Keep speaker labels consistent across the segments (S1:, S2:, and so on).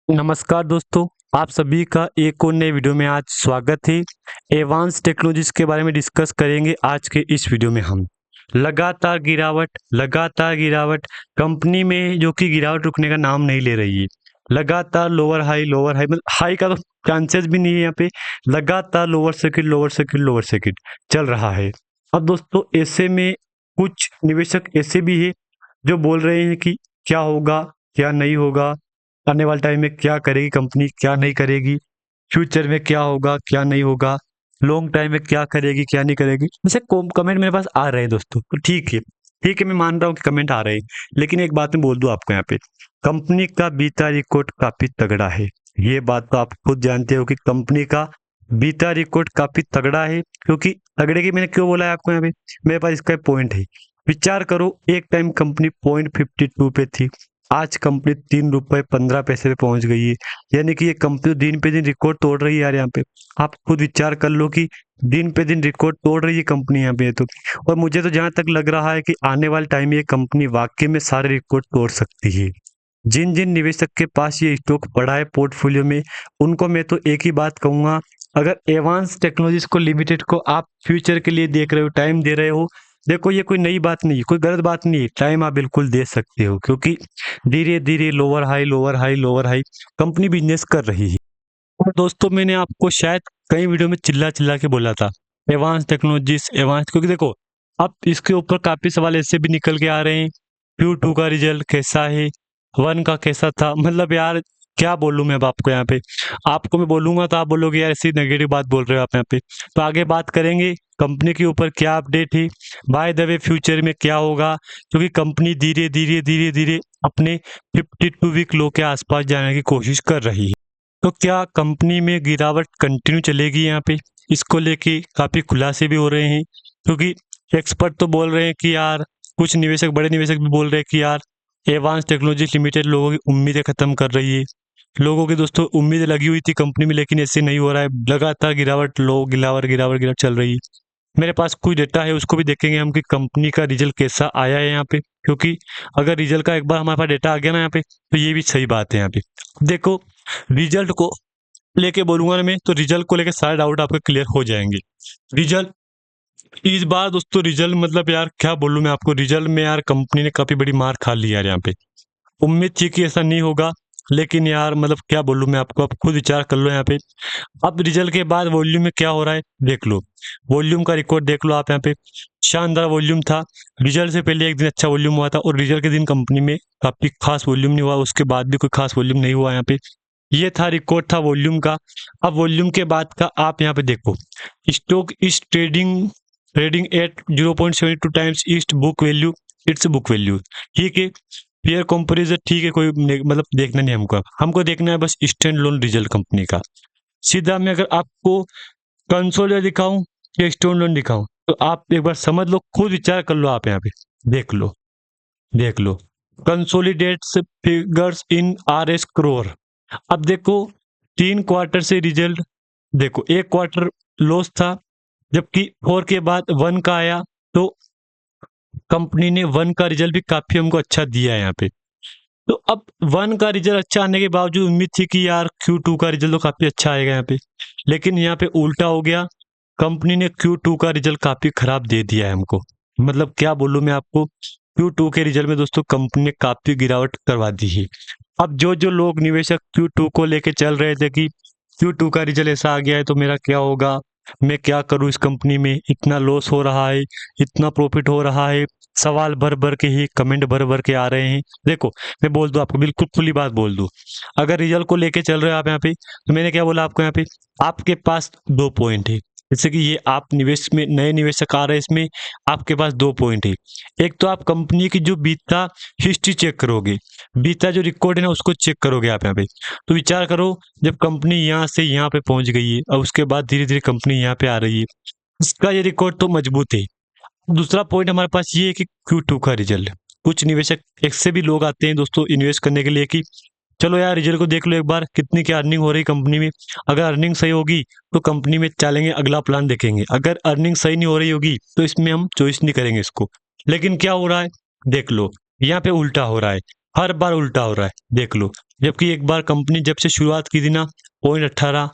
S1: नमस्कार दोस्तों, आप सभी का एक और नए वीडियो में आज स्वागत है। एडवांस टेक्नोलॉजीज के बारे में डिस्कस करेंगे आज के इस वीडियो में हम। लगातार गिरावट कंपनी में जो कि गिरावट रुकने का नाम नहीं ले रही है। लगातार लोअर हाई मतलब हाई का तो चांसेस भी नहीं है यहाँ पे। लगातार लोअर सर्किट चल रहा है। अब दोस्तों ऐसे में कुछ निवेशक ऐसे भी है जो बोल रहे हैं कि क्या होगा, क्या नहीं होगा, आने वाले टाइम में क्या करेगी कंपनी, क्या नहीं करेगी, फ्यूचर में क्या होगा, क्या नहीं होगा, लॉन्ग टाइम में क्या करेगी, क्या नहीं करेगी। जैसे कमेंट मेरे पास आ रहे हैं दोस्तों, तो ठीक है, मैं मान रहा हूँ कि कमेंट आ रहे हैं। लेकिन एक बात मैं बोल दूं आपको यहाँ पे, कंपनी का बीता रिकॉर्ड काफी तगड़ा है। ये बात तो आप खुद जानते हो कि कंपनी का बीता रिकॉर्ड काफी तगड़ा है। क्योंकि तगड़े की मैंने क्यों बोला है आपको यहाँ पे, मेरे पास इसका पॉइंट है। विचार करो, एक टाइम कंपनी 0.52 पे थी, आज कंपनी 3 रुपए 15 पैसे पे पहुंच गई है। यानी कि ये कंपनी दिन पे दिन रिकॉर्ड तोड़ रही है यार। यहाँ पे आप खुद विचार कर लो कि दिन पे दिन रिकॉर्ड तोड़ रही है कंपनी यहाँ पे तो। और मुझे तो जहां तक लग रहा है कि आने वाले टाइम में ये कंपनी वाकई में सारे रिकॉर्ड तोड़ सकती है। जिन जिन निवेशक के पास ये स्टॉक पड़ा है पोर्टफोलियो में, उनको मैं तो एक ही बात कहूंगा, अगर एडवांस टेक्नोलॉजीज को लिमिटेड को आप फ्यूचर के लिए देख रहे हो, टाइम दे रहे हो, देखो ये कोई नई बात नहीं है, कोई गलत बात नहीं है, टाइम आप बिल्कुल दे सकते हो। क्योंकि धीरे धीरे लोअर हाई कंपनी बिजनेस कर रही है। और दोस्तों मैंने आपको शायद कई वीडियो में चिल्ला चिल्ला के बोला था एडवांस टेक्नोलॉजीज एडवांस, क्योंकि देखो अब इसके ऊपर काफी सवाल ऐसे भी निकल के आ रहे हैं। Q2 का रिजल्ट कैसा है, वन का कैसा था, मतलब यार क्या बोलूं मैं अब आपको यहाँ पे। आपको मैं बोलूंगा तो आप बोलोगे यार ऐसी नेगेटिव बात बोल रहे हो आप यहाँ पे। तो आगे बात करेंगे कंपनी के ऊपर क्या अपडेट है, बाय द वे फ्यूचर में क्या होगा। क्योंकि कंपनी धीरे धीरे अपने 52 वीक लो के आसपास जाने की कोशिश कर रही है। तो क्या कंपनी में गिरावट कंटिन्यू चलेगी यहाँ पे, इसको लेके काफी खुलासे भी हो रहे हैं। क्योंकि एक्सपर्ट तो बोल रहे हैं कि यार, कुछ निवेशक, बड़े निवेशक भी बोल रहे हैं कि यार एडवांस टेक्नोलॉजी लिमिटेड लोगों की उम्मीदें खत्म कर रही है। लोगों की दोस्तों उम्मीदें लगी हुई थी कंपनी में, लेकिन ऐसे नहीं हो रहा है। लगातार गिरावट चल रही है। मेरे पास कोई डेटा है, उसको भी देखेंगे हम कि कंपनी का रिजल्ट कैसा आया है यहाँ पे। क्योंकि अगर रिजल्ट का एक बार हमारे पास डेटा आ गया ना यहाँ पे, तो ये भी सही बात है यहाँ पे। देखो, रिजल्ट को लेके बोलूंगा ना मैं, तो रिजल्ट को लेके सारे डाउट आपके क्लियर हो जाएंगे। रिजल्ट इस बार दोस्तों, रिजल्ट मतलब यार क्या बोलूं मैं आपको, रिजल्ट में यार कंपनी ने काफी बड़ी मार खा ली यार यहाँ पे। उम्मीद थी कि ऐसा नहीं होगा, लेकिन यार मतलब क्या बोलूं मैं आपको, आप खुद विचार कर लो यहाँ पे। अब रिजल्ट के बाद वॉल्यूम में क्या हो रहा है देख लो, वॉल्यूम का रिकॉर्ड देख लो आप यहाँ पे। शानदार वॉल्यूम था। रिजल्ट से पहले एक दिन अच्छा वॉल्यूम हुआ था, और रिजल्ट के दिन कंपनी में काफी खास वॉल्यूम नहीं हुआ, उसके बाद भी कोई खास वॉल्यूम नहीं हुआ यहाँ पे। ये था रिकॉर्ड था वॉल्यूम का। अब वॉल्यूम के बाद का आप यहाँ पे देखो, stock is trading trading at 0.72 times east book value, it's book value. ठीक है, पेयर कंपैरिजन ठीक है, कोई मतलब देखना नहीं हमको, हमको देखना है bus stand loan result company का। सीधा मैं अगर आपको कंसोलिडेट दिखाऊं या स्टोन लोन दिखाऊं, तो आप एक बार समझ लो, खुद विचार कर लो आप यहाँ पे। देख लो consolidates figures in RS crore. अब देखो 3 क्वार्टर से रिजल्ट, देखो एक क्वार्टर लॉस था, जबकि 4 के बाद 1 का आया। तो कंपनी ने 1 का रिजल्ट भी काफी हमको अच्छा दिया है यहाँ पे। तो अब 1 का रिजल्ट अच्छा आने के बावजूद उम्मीद थी कि यार Q2 का रिजल्ट तो काफी अच्छा आएगा यहाँ पे। लेकिन यहाँ पे उल्टा हो गया, कंपनी ने Q2 का रिजल्ट काफी खराब दे दिया है हमको। मतलब क्या बोलूं मैं आपको, Q2 के रिजल्ट में दोस्तों कंपनी ने काफी गिरावट करवा दी है। अब जो जो लोग निवेशक Q2 को लेके चल रहे थे कि Q2 का रिजल्ट ऐसा आ गया है तो मेरा क्या होगा, मैं क्या करूं, इस कंपनी में इतना लॉस हो रहा है, इतना प्रॉफिट हो रहा है, सवाल भर भर के ही, कमेंट भर भर के आ रहे हैं। देखो मैं बोल दूं आपको, बिल्कुल खुली बात बोल दूं, अगर रिजल्ट को लेके चल रहे हो आप यहाँ पे, तो मैंने क्या बोला आपको यहाँ पे, आपके पास 2 पॉइंट है। जैसे कि ये आप निवेश में नए निवेशक आ रहे हैं, इसमें आपके पास 2 पॉइंट है। एक तो आप कंपनी की जो बीता हिस्ट्री चेक करोगे, बीता जो रिकॉर्ड है ना उसको चेक करोगे आप यहाँ पे। तो विचार करो, जब कंपनी यहाँ से यहाँ पे पहुंच गई है और उसके बाद धीरे धीरे कंपनी यहाँ पे आ रही है, इसका ये रिकॉर्ड तो मजबूत है। दूसरा पॉइंट हमारे पास ये है कि Q2 का रिजल्ट, कुछ निवेशक एक से भी लोग आते हैं दोस्तों इन्वेस्ट करने के लिए कि चलो यार रिजल्ट को देख लो एक बार, कितनी क्या अर्निंग हो रही कंपनी में। अगर अर्निंग सही होगी तो कंपनी में चलेंगे, अगला प्लान देखेंगे। अगर अर्निंग सही नहीं हो रही होगी तो इसमें हम चॉइस नहीं करेंगे इसको। लेकिन क्या हो रहा है देख लो, यहाँ पे उल्टा हो रहा है। हर बार उल्टा हो रहा है, देख लो। जबकि एक बार कंपनी जब से शुरुआत की थी ना, 0.18,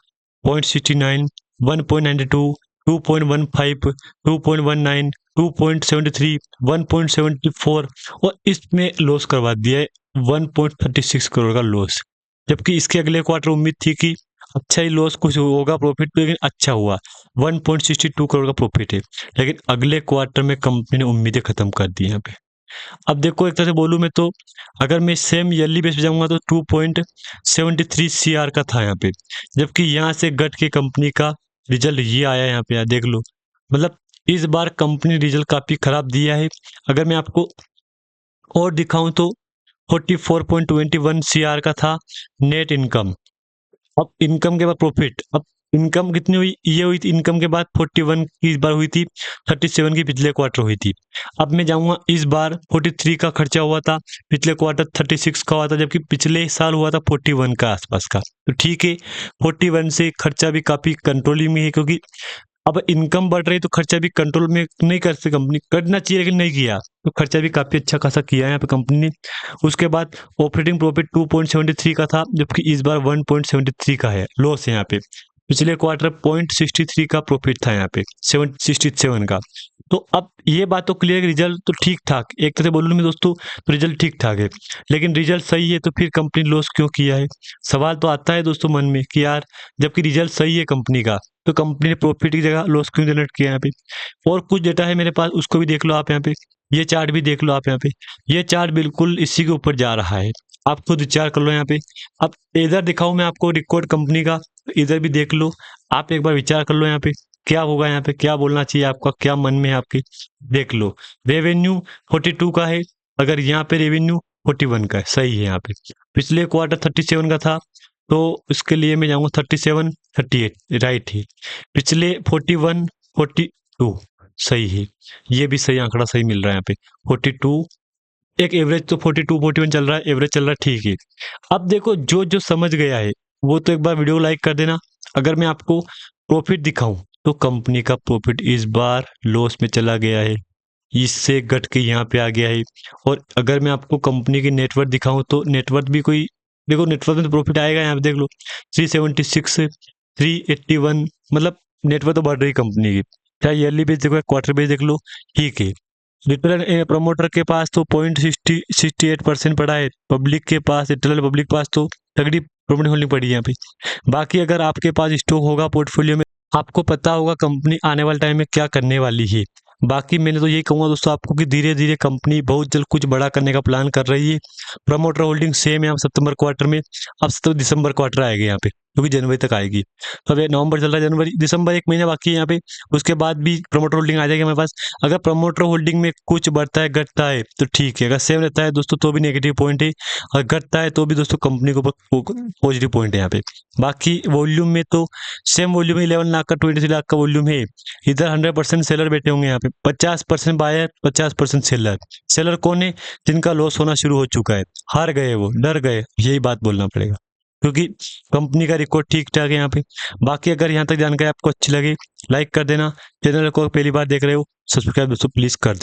S1: 0.69, 1.92, 2.15, 2.19, 2.73, 1.74, और इसमें लॉस करवा दिया है 1.36 करोड़ का लॉस। जबकि इसके अगले क्वार्टर उम्मीद थी कि अच्छा ही लॉस कुछ होगा, प्रॉफिट तो लेकिन अच्छा हुआ, 1.62 करोड़ का प्रॉफिट है। लेकिन अगले क्वार्टर में कंपनी ने उम्मीदें खत्म कर दी यहाँ पे। अब देखो, एक तरह से बोलूँ मैं तो, अगर मैं सेम ईयरली बेस पे जाऊंगा तो 2.73 सीआर का था यहाँ पे। जबकि यहाँ से घट के कंपनी का रिजल्ट ये आया यहाँ पे, यार देख लो। मतलब इस बार कंपनी रिजल्ट काफी खराब दिया है। अगर मैं आपको और दिखाऊं तो 44.21 सीआर का था नेट इनकम। अब इनकम के बाद प्रॉफिट, अब इनकम कितनी हुई, ये हुई थी इनकम के बाद 41 की इस बार हुई थी, 37 की पिछले क्वार्टर हुई थी। अब मैं जाऊंगा, इस बार 43 का खर्चा हुआ था, पिछले क्वार्टर 36 का हुआ था, जबकि पिछले साल हुआ था 41 का आसपास का। तो ठीक है, 41 से खर्चा भी काफी कंट्रोलिंग में है, क्योंकि अब इनकम बढ़ रही है तो खर्चा भी कंट्रोल में नहीं कर सकती कंपनी, करना चाहिए लेकिन नहीं किया, तो खर्चा भी काफी अच्छा खासा किया है यहाँ पे कंपनी ने। उसके बाद ऑपरेटिंग प्रॉफिट 2.73 का था, जबकि इस बार 1.73 का है, लॉस है यहाँ पे। पिछले क्वार्टर 0.63 का प्रॉफिट था यहाँ पे, 767 का। तो अब ये बात तो क्लियर, रिजल्ट तो ठीक ठाक, एक तरह से बोलूँ मैं दोस्तों तो रिजल्ट ठीक ठाक है। लेकिन रिजल्ट सही है तो फिर कंपनी लॉस क्यों किया है, सवाल तो आता है दोस्तों मन में कि यार जबकि रिजल्ट सही है कंपनी का, तो कंपनी ने प्रॉफिट की जगह लॉस क्यों जनरेट किया यहाँ पे। और कुछ डेटा है मेरे पास, उसको भी देख लो आप यहाँ पे, ये चार्ट भी देख लो आप यहाँ पे। ये चार्ट बिल्कुल इसी के ऊपर जा रहा है, आप खुद विचार कर लो यहाँ पे। अब इधर दिखाऊं मैं आपको रिकॉर्ड कंपनी का, इधर भी देख लो, आप एक बार विचार कर लो यहाँ पे क्या होगा, यहाँ पे क्या बोलना चाहिए आपका, क्या मन में है आपके। देख लो, रेवेन्यू 42 का है, अगर यहाँ पे रेवेन्यू 41 का है, सही है यहाँ पे। पिछले क्वार्टर 37 का था, तो इसके लिए मैं जाऊंगा 37, 38, राइट है। पिछले 41, 42, सही है, ये भी सही आंकड़ा सही मिल रहा है यहाँ पे। 42, एक एवरेज तो 42, 41 चल रहा है, एवरेज चल रहा है, ठीक है। अब देखो, जो जो समझ गया है वो तो एक बार वीडियो लाइक कर देना। अगर मैं आपको प्रॉफिट दिखाऊं तो कंपनी का प्रॉफिट इस बार लॉस में चला गया है, इससे घट के यहाँ पे आ गया है। और अगर मैं आपको कंपनी की नेटवर्थ दिखाऊं तो नेटवर्थ भी कोई, देखो नेटवर्थ में तो प्रॉफिट आएगा यहाँ पे, देख लो 376, 381, मतलब नेटवर्थ तो बढ़ रही कंपनी की। चाहे ईयरली बेस देखो, क्वार्टर बेस देख लो, ठीक है। रिटर्न प्रमोटर के पास तो 0.68% पड़ा है, पब्लिक के पास, रिटेलर पब्लिक पास तो तगड़ी प्रमोट होल्डिंग पड़ी है यहाँ पे। बाकी अगर आपके पास स्टॉक होगा पोर्टफोलियो में, आपको पता होगा कंपनी आने वाले टाइम में क्या करने वाली है। बाकी मैंने तो यही कहूंगा दोस्तों आपको कि धीरे धीरे कंपनी बहुत जल्द कुछ बड़ा करने का प्लान कर रही है। प्रमोटर होल्डिंग सेम है अब सितंबर क्वार्टर में, अब तो दिसंबर क्वार्टर आएगा यहाँ पे, क्योंकि जनवरी तक आएगी। तो अब ये नवंबर चल रहा है, जनवरी दिसंबर 1 महीना बाकी है यहाँ पे, उसके बाद भी प्रमोटर होल्डिंग आ जाएगी हमारे पास। अगर प्रमोटर होल्डिंग में कुछ बढ़ता है घटता है तो ठीक है, अगर सेम रहता है दोस्तों तो भी नेगेटिव पॉइंट है, और घटता है तो भी दोस्तों कंपनी के ऊपर पॉजिटिव पॉइंट है यहाँ पे। बाकी वॉल्यूम में तो सेम वॉल्यूम 11 लाख का 23 लाख का वॉल्यूम है। इधर 100% सेलर बैठे होंगे यहाँ पे, 50% बायर, 50% सेलर। सेलर कौन है, जिनका लॉस होना शुरू हो चुका है, हार गए, वो डर गए, यही बात बोलना पड़ेगा, क्योंकि कंपनी का रिकॉर्ड ठीक ठाक है यहाँ पे। बाकी अगर यहाँ तक जानकारी आपको अच्छी लगे, लाइक कर देना। चैनल को पहली बार देख रहे हो, सब्सक्राइब दोस्तों प्लीज कर दे।